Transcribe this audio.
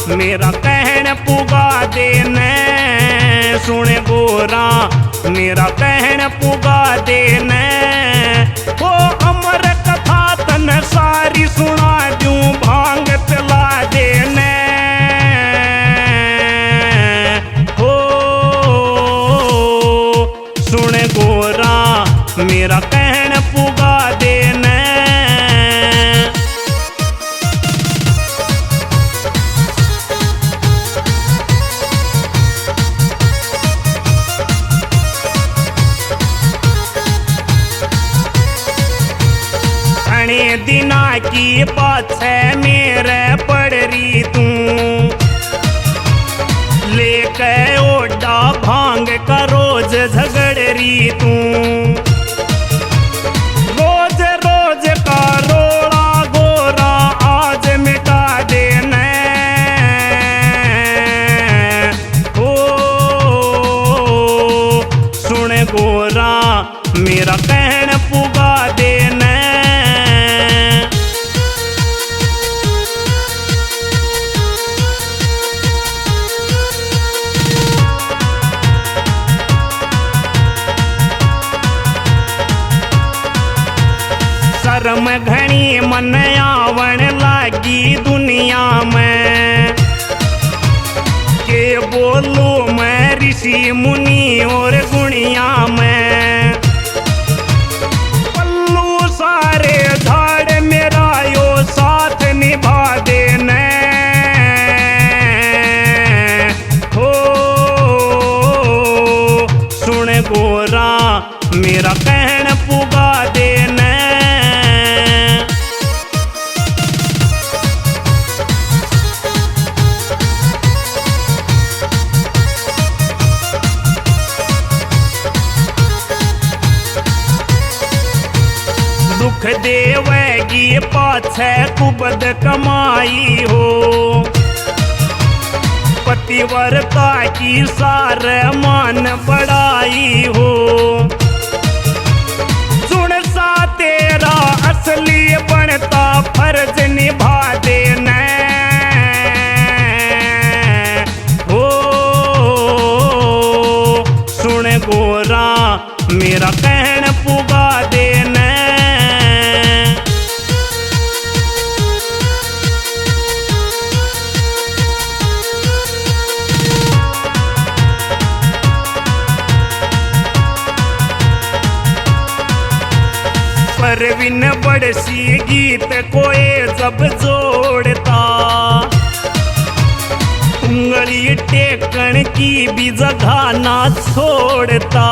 मेरा कहन पुगा देने, सुन गोरा मेरा कहन पुगा देने। ओ अमर कथा तन सारी सुना दूं, भांग पिला देने। हो सुन गोरा मेरा कहन पुगा देने। दिना की बात है मेरे पड़ रही तू, लेके ओडा भांग का रोज झगड़ रही तू। रोज रोज का रोड़ा गोरा आज मिटा देने। ओ सुन गोरा मेरा कहन पुगा देने। शर्म घनी मन आवण लागी दुनिया में, के बोलू मैं ऋषि मुनि और गुणिया में। पल्लू सारे झाड़ मेरा यो साथ निभा देने। हो सुन गोरा मेरा कहन पुगा देने। दुख देवेगी पाछे कुबद कमाई हो, पतिव्रता की सार मान बढ़ाई हो। सुन सा तेरा असली बनता फर्ज निभा देने। हो सुन गोरा मेरा कहन पुगा देने। परवीन बड़सी गीत कोए जब जोड़ता, उंगली टेकन की भी जगह ना छोड़ता।